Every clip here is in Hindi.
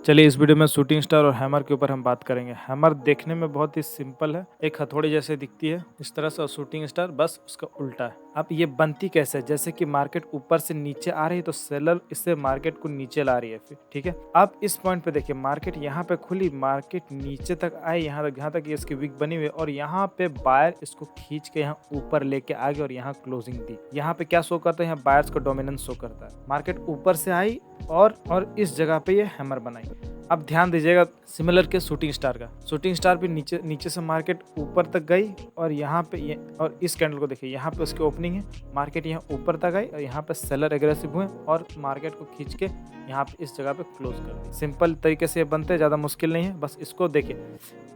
चलिए इस वीडियो में शूटिंग स्टार और हैमर के ऊपर हम बात करेंगे। हैमर देखने में बहुत ही सिंपल है, एक हथौड़ी जैसे दिखती है इस तरह से, और शूटिंग स्टार बस उसका उल्टा है। अब ये बनती कैसे है? जैसे कि मार्केट ऊपर से नीचे आ रही है तो सेलर इससे मार्केट को नीचे ला रही है फिर, ठीक है। अब इस पॉइंट पे देखिए, मार्केट यहाँ पे खुली, मार्केट नीचे तक आई, यहाँ तक ये इसकी वीक बनी हुई है, और यहाँ पे बायर इसको खींच के यहाँ ऊपर लेके आ गए और यहाँ क्लोजिंग दी। यहाँ पे क्या शो करता है? यहाँ बायर्स का डोमिनेंस शो करता है। मार्केट ऊपर से आई और इस जगह पे ये हैमर बनाई। अब ध्यान दीजिएगा, सिमिलर के शूटिंग स्टार का, शूटिंग स्टार भी नीचे से मार्केट ऊपर तक गई, और यहाँ पे ये, और इस कैंडल को देखिए, यहाँ पे उसकी ओपनिंग है, मार्केट यहाँ ऊपर तक आई और यहाँ पे सेलर एग्रेसिव हुए और मार्केट को खींच के यहाँ पे इस जगह पे क्लोज कर दी। सिंपल तरीके से ये बनते हैं, ज़्यादा मुश्किल नहीं है। बस इसको देखिए,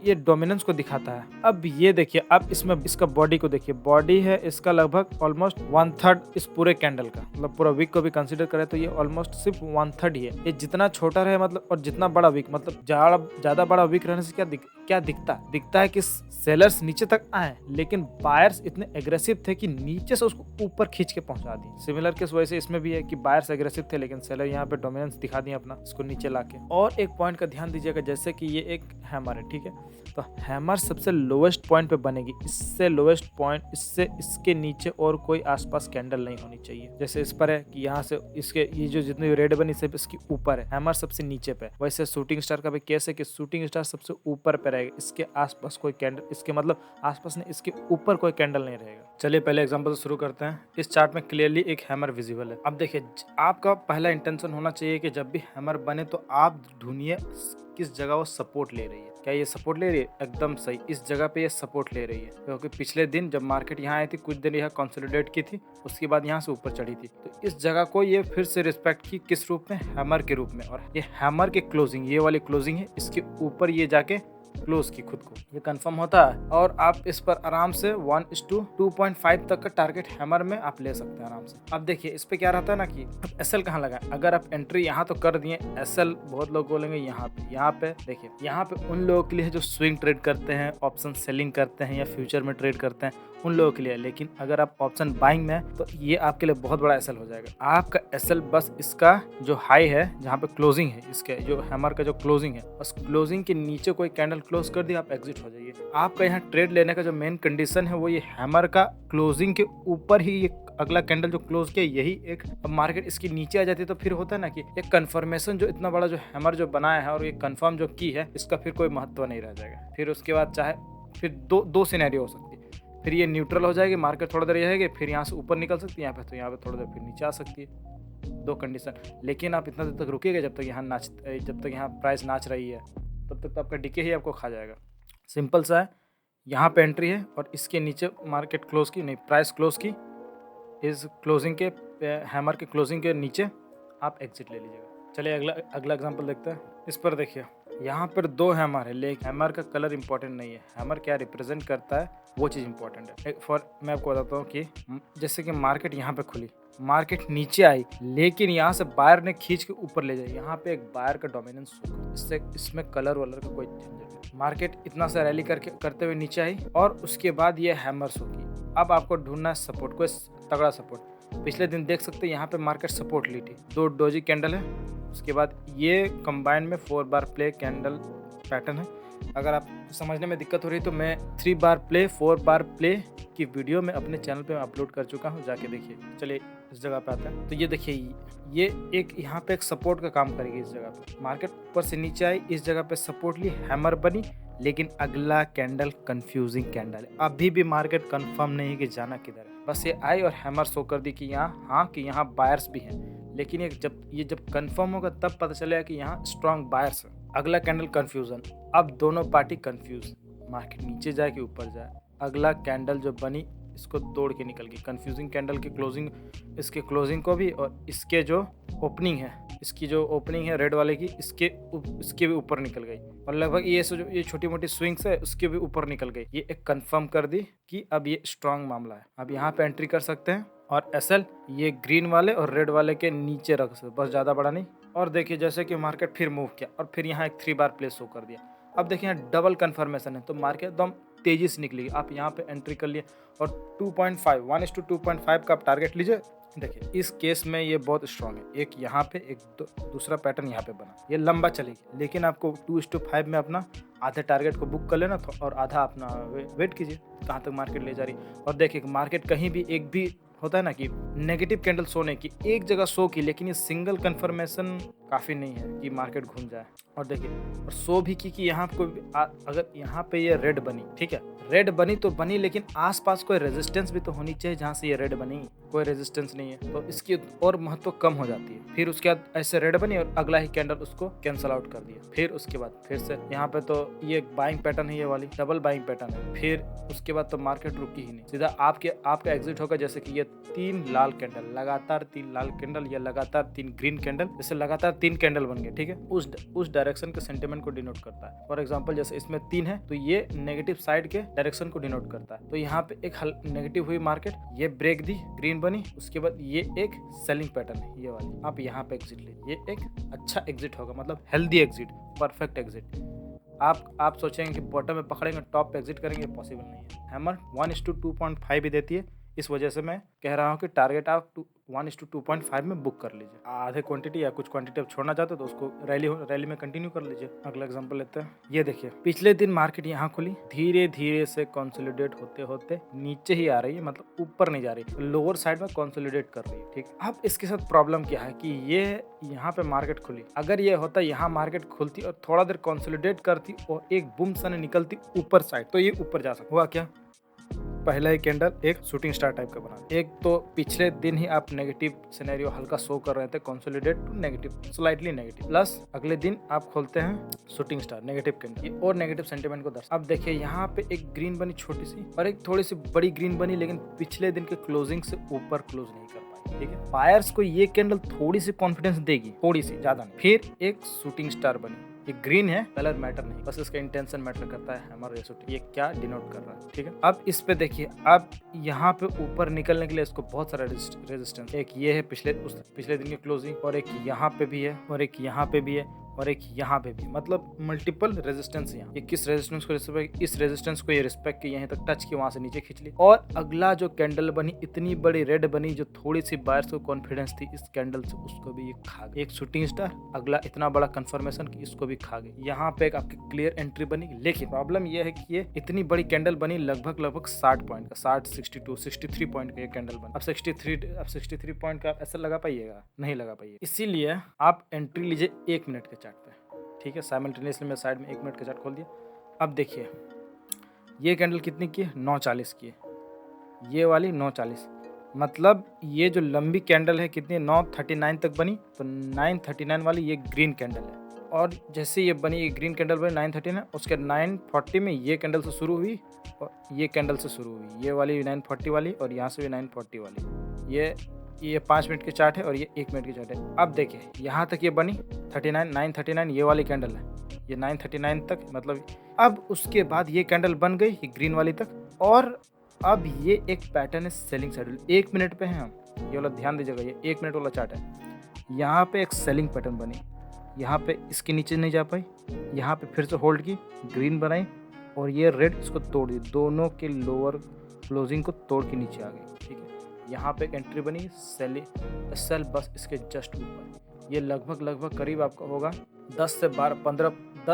ये डोमिनेंस को दिखाता है। अब ये देखिए, अब इसमें इसका बॉडी को देखिए, बॉडी है इसका लगभग ऑलमोस्ट 1/3 इस पूरे कैंडल का, मतलब पूरा वीक को भी कंसीडर करें तो ये ऑलमोस्ट सिर्फ 1/3 ही है। ये जितना छोटा रहे मतलब, और जितना बड़ा वीक, मतलब ज्यादा बड़ा वीक रहने से क्या दिखता है कि सेलर्स नीचे तक आए, लेकिन बायर्स इतने एग्रेसिव थे कि नीचे से उसको ऊपर खींच के पहुंचा दी। सिमिलर केस वैसे इसमें भी है कि बायर्स एग्रेसिव थे, लेकिन सेलर यहाँ पे डोमिनेंस दिखा दिए अपना, इसको नीचे लाके। और एक पॉइंट का ध्यान दीजिएगा, जैसे कि ये एक हैमर है, ठीक है, तो हैमर सबसे लोवेस्ट पॉइंट पे बनेगी। इससे लोवेस्ट पॉइंट, इससे इसके नीचे और कोई आसपास कैंडल नहीं होनी चाहिए। जैसे इस पर है कि यहाँ से इसके ये जो जितनी रेड बनी सिर्फ इसकी ऊपर है, हैमर सबसे नीचे पे। वैसे शूटिंग स्टार का भी केस है कि शूटिंग स्टार सबसे ऊपर पे रहेगा, इसके आसपास कोई कैंडल, इसके मतलब आसपास नहीं, इसके ऊपर कोई कैंडल नहीं रहेगा। चलिए पहले एग्जांपल से शुरू करते हैं। इस चार्ट में क्लियरली एक हैमर विजिबल है। अब देखिए, आपका पहला इंटेंशन होना चाहिए कि जब भी हैमर बने तो आप ढूंढिए किस जगह वो सपोर्ट ले रही है। क्या ये सपोर्ट ले रही है? एकदम सही, इस जगह पे ये सपोर्ट ले रही है, क्योंकि पिछले दिन जब मार्केट यहाँ आई थी, कुछ दिन यह कंसोलिडेट की थी, उसके बाद यहाँ से ऊपर चढ़ी थी, तो इस जगह को ये फिर से रिस्पेक्ट की, किस रूप में? हैमर के रूप में। और ये हैमर के क्लोजिंग, ये वाली क्लोजिंग है, इसके ऊपर ये जाके क्लोज की खुद को, ये कंफर्म होता है। और आप इस पर आराम से 1:2.5 तक का टारगेट हैमर में आप ले सकते हैं आराम से। अब देखिए इस पे क्या रहता है ना कि अब एसएल कहाँ लगा। अगर आप एंट्री यहाँ तो कर दिए, एसएल बहुत लोग बोलेंगे यहाँ पे देखिए, यहाँ पे उन लोगों के लिए जो स्विंग ट्रेड करते हैं, ऑप्शन सेलिंग करते हैं या फ्यूचर में ट्रेड करते हैं, उन लोगों के लिए। लेकिन अगर आप ऑप्शन बाइंग में हैं तो ये आपके लिए बहुत बड़ा एसएल हो जाएगा। आपका एसएल बस इसका जो हाई है, जहाँ पे क्लोजिंग है, इसके जो हैमर का जो क्लोजिंग है, बस क्लोजिंग के नीचे कोई कैंडल क्लोज कर दिया, आप एग्जिट हो जाइए। आपका यहाँ ट्रेड लेने का जो मेन कंडीशन है वो ये हैमर का क्लोजिंग के ऊपर ही ये अगला कैंडल जो क्लोज किया, यही एक। अब मार्केट इसकी नीचे आ जाती है तो फिर होता है ना कि एक कंफर्मेशन, जो इतना बड़ा जो हैमर जो बनाया है और ये कंफर्म जो की है, इसका फिर कोई महत्व नहीं रह जाएगा। फिर उसके बाद चाहे फिर दो सिनेरियो हो सकती है। फिर ये न्यूट्रल हो जाएगी, मार्केट थोड़ा देर रहेगी, फिर यहाँ से ऊपर निकल सकती है, यहाँ पे तो यहाँ पे थोड़ा देर फिर नीचे आ सकती है। दो कंडीशन। लेकिन आप इतना देर तक रुकिएगा जब तक यहाँ प्राइस नाच रही है, तब तक तो आपका डीके ही आपको खा जाएगा। सिंपल सा है, यहाँ पे एंट्री है और इसके नीचे मार्केट क्लोज की, नहीं, प्राइस क्लोज की, इस क्लोजिंग के हैमर के क्लोजिंग के नीचे आप एग्जिट ले लीजिएगा। चलिए अगला एग्जांपल देखते हैं। इस पर देखिए, यहाँ पर दो हैमर है, लेकिन हैमर का कलर इंपॉर्टेंट नहीं है, हैमर क्या रिप्रेजेंट करता है वो चीज़ इंपॉर्टेंट है। मैं आपको बताता हूँ कि जैसे कि मार्केट यहाँ पे खुली, मार्केट नीचे आई, लेकिन यहाँ से बायर ने खींच के ऊपर ले जाए, यहाँ पे एक बायर का डोमिनेंस शो कर, इससे इसमें कलर वलर का कोई झंझट नहीं। मार्केट इतना सा रैली करते हुए नीचे आई और उसके बाद ये हैमर्स होगी। अब आपको ढूंढना है सपोर्ट, कोई तगड़ा सपोर्ट। पिछले दिन देख सकते हैं यहाँ पे मार्केट सपोर्ट ली थी, 2 डोजी कैंडल है, उसके बाद ये कंबाइन में 4 बार प्ले कैंडल पैटर्न है। अगर आप समझने में दिक्कत हो रही तो मैं 3 बार प्ले 4 बार प्ले की वीडियो में अपने चैनल पे अपलोड कर चुका हूँ, जाके देखिए। चलिए इस जगह पे आता है, तो ये देखिए, ये एक यहाँ पे एक सपोर्ट का काम करेगी। इस जगह पे मार्केट ऊपर से नीचे आई, इस जगह पे सपोर्ट ली, हैमर बनी, लेकिन अगला कैंडल कंफ्यूजिंग कैंडल है। अभी भी मार्केट कंफर्म नहीं है कि जाना किधर है। बस ये आई और हैमर शो कर दी कि यहाँ बायर्स भी हैं, लेकिन ये जब कंफर्म होगा तब पता चलेगा कि यहाँ स्ट्रॉन्ग बायर्स है। अगला कैंडल कंफ्यूजन, अब दोनों पार्टी कंफ्यूज, मार्केट नीचे जाए कि ऊपर जाए। अगला कैंडल जो बनी इसको तोड़ के निकल गई, कंफ्यूजिंग कैंडल की क्लोजिंग, इसके क्लोजिंग को भी, और इसके जो ओपनिंग है, इसकी जो ओपनिंग है रेड वाले की, इसके भी ऊपर निकल गई, और लगभग ये छोटी मोटी स्विंग्स है उसके भी ऊपर निकल गई। ये एक कंफर्म कर दी कि अब ये स्ट्रांग मामला है। अब यहाँ पे एंट्री कर सकते हैं, और एसएल ये ग्रीन वाले और रेड वाले के नीचे रख सकते, बस ज़्यादा बड़ा नहीं। और देखिए जैसे कि मार्केट फिर मूव किया और फिर यहाँ एक 3 बार प्लेस शो कर दिया। अब देखिए यहाँ डबल कंफर्मेशन है, तो मार्केट एकदम तेजी से निकलेगी। आप यहाँ पे एंट्री कर लिए और 2.5 1:2.5 का आप टारगेट लीजिए देखिए इस केस में ये बहुत स्ट्रांग है, एक यहाँ पे एक दूसरा पैटर्न यहाँ पे बना, ये लंबा चलेगी, लेकिन आपको 2:5 में अपना आधे टारगेट को बुक कर लेना तो और आधा अपना वेट कीजिए कहाँ तक मार्केट ले जा रही। और देखिए मार्केट कहीं भी एक भी होता है ना कि नेगेटिव कैंडल सोने की एक जगह शो की, लेकिन ये सिंगल कंफर्मेशन काफ़ी नहीं है कि मार्केट घूम जाए। और देखिए और शो भी की कि यहाँ को अगर यहाँ पे ये रेड बनी, ठीक है रेड बनी तो बनी, लेकिन आसपास कोई रेजिस्टेंस भी तो होनी चाहिए जहाँ से ये रेड बनी, कोई रेजिस्टेंस नहीं है तो इसकी और महत्व कम हो जाती है। फिर उसके बाद ऐसे रेड बनी और अगला ही कैंडल उसको कैंसल आउट कर दिया। फिर उसके बाद फिर से यहाँ पे तो ये बाइंग पैटर्न है, ये वाली डबल बाइंग पैटर्न है। फिर उसके बाद तो मार्केट रुकी ही नहीं, सीधा आपका एग्जिट होगा। जैसे कि ये 3 लाल कैंडल, लगातार 3 लाल कैंडल या लगातार 3 ग्रीन कैंडल, जैसे लगातार 3 कैंडल बन गए, ठीक है उस डायरेक्शन के सेंटिमेंट को डिनोट करता है। फॉर एग्जांपल जैसे इसमें 3 है तो ये नेगेटिव साइड के डायरेक्शन को डिनोट करता है। तो यहाँ पे एक नेगेटिव हुई मार्केट, ये ब्रेक दी, ग्रीन बनी, उसके बाद ये एक सेलिंग पैटर्न है ये वाली, आप यहाँ पे एग्जिट लीजिए, ये एक अच्छा एग्जिट होगा, मतलब हेल्दी एग्जिट, परफेक्ट एग्जिट। आप सोचेंगे कि बॉटम में पकड़ेंगे टॉप पे एग्जिट करेंगे, पॉसिबल नहीं है। हैमर 1:2.5 भी देती है, इस वजह से मैं कह रहा हूँ कि टारगेट आप 1:2.5 में बुक कर लीजिए। आधे क्वांटिटी या कुछ क्वांटिटी आप छोड़ना चाहते हो तो उसको रैली में कंटिन्यू कर लीजिए। अगला एग्जांपल लेते हैं, ये देखिए पिछले दिन मार्केट यहाँ खुली, धीरे धीरे से कंसोलिडेट होते होते नीचे ही आ रही है, मतलब ऊपर नहीं जा रही, लोअर साइड में कंसोलिडेट कर रही है, ठीक। अब इसके साथ प्रॉब्लम क्या है कि ये यहाँ पे मार्केट खुली, अगर ये होता यहाँ मार्केट खुलती और थोड़ा देर कंसोलिडेट करती और एक बूम सन निकलती ऊपर साइड तो ये ऊपर जा सकता। हुआ क्या, पहला ही कैंडल एक शूटिंग स्टार टाइप का बना। एक तो पिछले दिन ही आप नेगेटिव सिनेरियो हल्का शो कर रहे थे, consolidate to negative, slightly negative, plus अगले दिन आप खोलते हैं शूटिंग स्टार नेगेटिव कैंडल और नेगेटिव सेंटीमेंट को दर्शा। अब देखिए यहाँ पे एक ग्रीन बनी छोटी सी और एक थोड़ी सी बड़ी ग्रीन बनी, लेकिन पिछले दिन के क्लोजिंग से ऊपर क्लोज नहीं कर पाई, ठीक है। बायर्स को ये कैंडल थोड़ी सी कॉन्फिडेंस देगी, थोड़ी सी, ज्यादा नहीं। फिर एक शूटिंग स्टार बनी, ये ग्रीन है, कलर मैटर नहीं, बस इसका इंटेंशन मैटर करता है। हैमर रेसोटी ये क्या डिनोट कर रहा है, ठीक है। अब इस पे देखिए, अब यहाँ पे ऊपर निकलने के लिए इसको बहुत सारा रेजिस्टेंस, एक ये है पिछले दिन की क्लोजिंग, और एक यहाँ पे भी है, और एक यहाँ पे भी है, और एक यहाँ पे भी, मतलब मल्टीपल रेजिस्टेंस। यहाँ ये किस रेजिस्टेंस को रिस्पेक्ट, इस रेजिस्टेंस को ये रिस्पेक्ट की, यहीं तक टच की, वहां से नीचे खींच ली। और अगला जो कैंडल बनी, इतनी बड़ी रेड बनी, जो थोड़ी सी बायर्स को कॉन्फिडेंस थी इस कैंडल से, उसको भी ये खा गई। एक शूटिंग स्टार, अगला इतना बड़ा कंफर्मेशन कि इसको भी खा गई। यहाँ पे एक आपकी क्लियर एंट्री बनी, लेकिन प्रॉब्लम यह है कि ये इतनी बड़ी कैंडल बनी, लगभग 60 पॉइंट का, 63 पॉइंट का ये कैंडल बना। अब 63 पॉइंट का ऐसा लगा पाइएगा, नहीं लगा पाइए। इसीलिए आप एंट्री लीजिए 1 मिनट के चार्ट पे, ठीक है। साइमल्टेनियसली मैं साइड में 1 मिनट का चार्ट खोल दिया। अब देखिए ये कैंडल कितनी की है, 9:40 की है, ये वाली 9:40, मतलब ये जो लंबी कैंडल है कितनी, 9:39 तक बनी, तो 9:39 वाली ये ग्रीन कैंडल है। और जैसे ये बनी, ये ग्रीन कैंडल बनी 9:39, उसके 9:40 में ये कैंडल से शुरू हुई और ये कैंडल से शुरू हुई, ये वाली 9:40 वाली, और यहाँ से भी 9:40 वाली। ये 5 मिनट की चार्ट है और ये 1 मिनट की चार्ट है। अब देखिए यहाँ तक ये बनी 9:39 ये वाली कैंडल है, ये 9:39 तक, मतलब अब उसके बाद ये कैंडल बन गई ये ग्रीन वाली तक, और अब ये एक पैटर्न है सेलिंग साइड, 1 मिनट पे है हम, ये वाला ध्यान दीजिएगा, ये 1 मिनट वाला चार्ट है। यहाँ पे एक सेलिंग पैटर्न बनी, यहाँ पे इसके नीचे नहीं जा पाई, यहाँ पे फिर से होल्ड की, ग्रीन बनाई, और ये रेड इसको तोड़ दी, दोनों के लोअर क्लोजिंग को तोड़ के नीचे आ गई, ठीक है। यहाँ पे एक एंट्री बनी, सेल बस इसके जस्ट ऊपर, ये लगभग करीब आपका होगा 10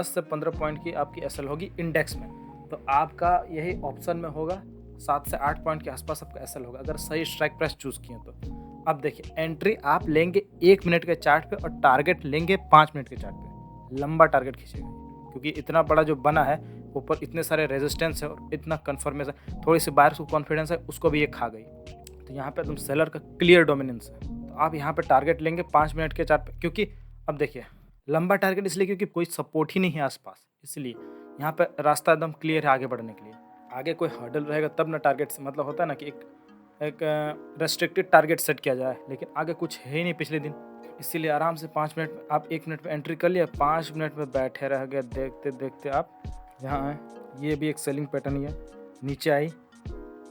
से 15 पॉइंट की आपकी एसएल होगी इंडेक्स में, तो आपका यही ऑप्शन में होगा 7 से 8 पॉइंट के आसपास आपका एसएल होगा, अगर सही स्ट्राइक प्राइस चूज किए तो। अब देखिए एंट्री आप लेंगे 1 मिनट के चार्ट पे और टारगेट लेंगे 5 मिनट के चार्ट पे, लंबा टारगेट खींचेगा, क्योंकि इतना बड़ा जो बना है, ऊपर इतने सारे रेजिस्टेंस है और इतना कन्फर्मेशन, थोड़ी सी बायर्स को कॉन्फिडेंस है, उसको भी ये खा गई। तो यहाँ पे तुम सेलर का क्लियर डोमिनेंस है, तो आप यहाँ पे टारगेट लेंगे 5 मिनट के चार्ट पे, क्योंकि अब देखिए लंबा टारगेट इसलिए क्योंकि कोई सपोर्ट ही नहीं है आसपास, इसलिए यहाँ पे रास्ता एकदम क्लियर है आगे बढ़ने के लिए। आगे कोई हर्डल रहेगा तब ना टारगेट, मतलब होता है ना कि एक रेस्ट्रिक्टेड टारगेट सेट किया जाए, लेकिन आगे कुछ है ही नहीं पिछले दिन, इसीलिए आराम से 5 मिनट, आप 1 मिनट में एंट्री कर लिया, 5 मिनट में बैठे रह गए, देखते देखते आप यहाँ आए, ये भी एक सेलिंग पैटर्न ही है, नीचे आई,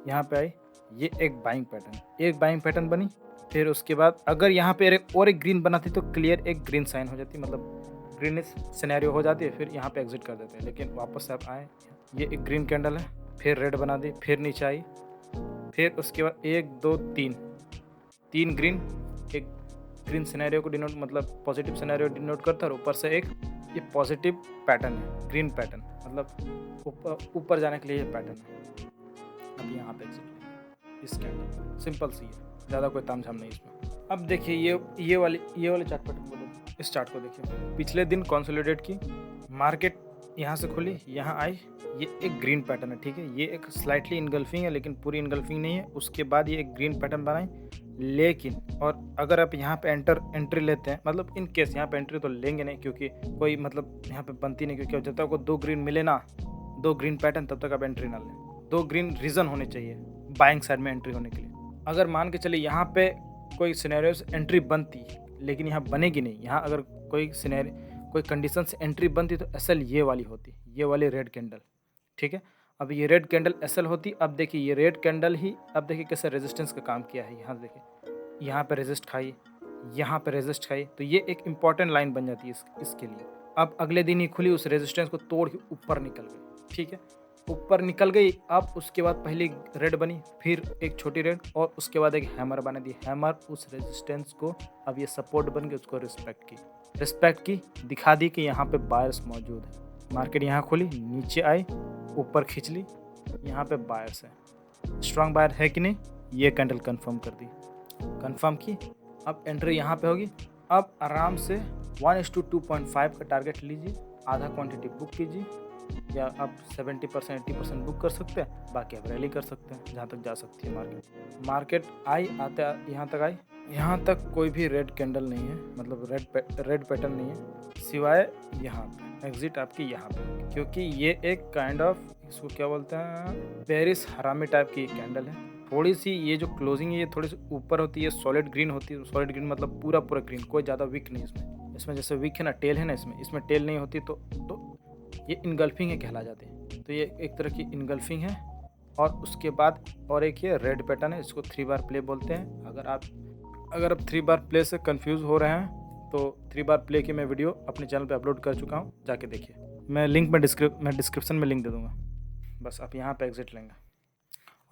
यहाँ पे आई, ये एक बाइंग पैटर्न बनी। फिर उसके बाद अगर यहाँ पे और एक ग्रीन बनाती तो क्लियर एक ग्रीन साइन हो जाती, मतलब ग्रीनिश सिनेरियो हो जाती है, फिर यहाँ पे एग्जिट कर देते हैं। लेकिन वापस से आप आए, ये एक ग्रीन कैंडल है, फिर रेड बना दी, फिर नीचे आई, फिर उसके बाद 1 2 3 3 ग्रीन, एक ग्रीन सिनेरियो को डिनोट मतलब पॉजिटिव सिनेरियो डिनोट करता है और ऊपर से एक ये पॉजिटिव पैटर्न है, ग्रीन पैटर्न, मतलब ऊपर जाने के लिए ये पैटर्न है। अब यहाँ पे इस कैंडल सिंपल सी है, ज़्यादा कोई तामझाम नहीं इसमें। अब देखिए ये वाले चार्ट पैटर्न को देखिए, इस चार्ट को देखिए, पिछले दिन कंसोलिडेट की, मार्केट यहाँ से खुली, यहाँ आई, ये एक ग्रीन पैटर्न है, ठीक है, ये एक स्लाइटली इनगल्फिंग है लेकिन पूरी इनगल्फिंग नहीं है। उसके बाद ये एक ग्रीन पैटर्न बनाई, लेकिन और अगर आप यहाँ पे एंट्री लेते हैं, मतलब इन केस यहाँ पे एंट्री तो लेंगे नहीं क्योंकि कोई मतलब यहाँ पे बनती नहीं, क्योंकि जब तक आपको 2 ग्रीन मिले ना, 2 ग्रीन पैटर्न, तब तक आप एंट्री ना लें। 2 ग्रीन रीज़न होने चाहिए बाइंग साइड में एंट्री होने के लिए। अगर मान के चलिए यहाँ पे कोई सिनेरियो से एंट्री बनती लेकिन यहाँ बनेगी नहीं, यहाँ अगर कोई कंडीशन से एंट्री बनती तो एसएल ये वाली होती, ये वाली रेड कैंडल, ठीक है। अब ये रेड कैंडल एसएल होती। अब देखिए ये रेड कैंडल ही, अब देखिए कैसे रेजिस्टेंस का काम किया है। यहाँ देखिए, यहाँ पे रेजिस्ट खाई, यहाँ पे रेजिस्ट खाई, तो ये एक इंपॉर्टेंट लाइन बन जाती है इसके लिए। अब अगले दिन ही खुली, उस रेजिस्टेंस को तोड़ के ऊपर निकल गई, ठीक है, ऊपर निकल गई। अब उसके बाद पहली रेड बनी, फिर एक छोटी रेड, और उसके बाद एक हैमर बना दी। हैमर उस रेजिस्टेंस को, अब ये सपोर्ट बन के उसको रिस्पेक्ट की, दिखा दी कि यहाँ पे बायर्स मौजूद है। मार्केट यहाँ खुली, नीचे आई, ऊपर खींच ली, यहाँ पे बायर्स है, स्ट्रांग बायर है कि नहीं, ये कैंडल कंफर्म कर दी, कंफर्म की। अब एंट्री यहाँ पे होगी। अब आराम से 1:2.5 का टारगेट लीजिए, आधा क्वांटिटी बुक कीजिए, या आप 70% 80% बुक कर सकते हैं, बाकी आप रैली कर सकते हैं जहाँ तक जा सकती है मार्केट आई, आते यहाँ तक आई, यहाँ तक कोई भी रेड कैंडल नहीं है, मतलब रेड पैटर्न नहीं है, सिवाय यहाँ पे एग्जिट आपकी यहाँ पे, क्योंकि ये एक काइंड ऑफ, इसको क्या बोलते हैं, पेरिस हरामी टाइप की कैंडल है। थोड़ी सी ये जो क्लोजिंग है ये थोड़ी सी ऊपर होती है, सॉलिड ग्रीन होती है। सॉलिड ग्रीन मतलब पूरा ग्रीन, कोई ज़्यादा वीक नहीं इसमें जैसे वीक है ना, टेल है ना, इसमें टेल नहीं होती, तो ये इनगल्फिंग है कहला जाते हैं। तो ये एक तरह की इनगल्फिंग है। और उसके बाद और एक ये रेड पैटर्न है, इसको 3 बार प्ले बोलते हैं। अगर आप 3 बार प्ले से कंफ्यूज हो रहे हैं तो 3 बार प्ले की मैं वीडियो अपने चैनल पे अपलोड कर चुका हूँ, जाके देखिए। मैं लिंक में डिस्क्रिप्शन में लिंक दे दूँगा, बस आप यहाँ पे एग्जिट लेंगे।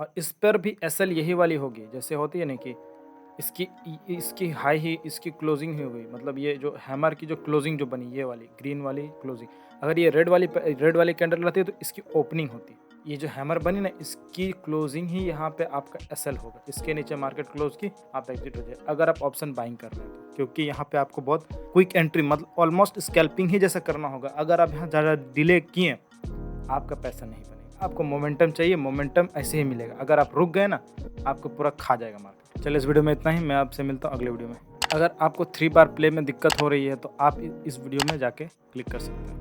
और इस पर भी एसएल यही वाली होगी, जैसे होती है ना कि इसकी हाई ही, इसकी क्लोजिंग ही हो गई, मतलब ये जो हैमर की जो क्लोजिंग जो बनी, ये वाली ग्रीन वाली क्लोजिंग, अगर ये रेड वाली कैंडल रहती है तो इसकी ओपनिंग होती। ये जो हैमर बनी ना, इसकी क्लोजिंग ही यहाँ पे आपका एसएल होगा। इसके नीचे मार्केट क्लोज की, आप एग्जिट हो जाए अगर आप ऑप्शन बाइंग कर रहे हैं तो, क्योंकि यहाँ पे आपको बहुत क्विक एंट्री, मतलब ऑलमोस्ट स्कैल्पिंग ही जैसा करना होगा। अगर आप यहाँ ज़्यादा डिले किए, आपका पैसा नहीं बनेगा। आपको मोमेंटम चाहिए, मोमेंटम ऐसे ही मिलेगा। अगर आप रुक गए ना, आपको पूरा खा जाएगा मार्केट। चलिए, इस वीडियो में इतना ही, मैं आपसे मिलता हूँ अगले वीडियो में। अगर आपको 3 बार प्ले में दिक्कत हो रही है तो आप इस वीडियो में जाके क्लिक कर सकते हैं।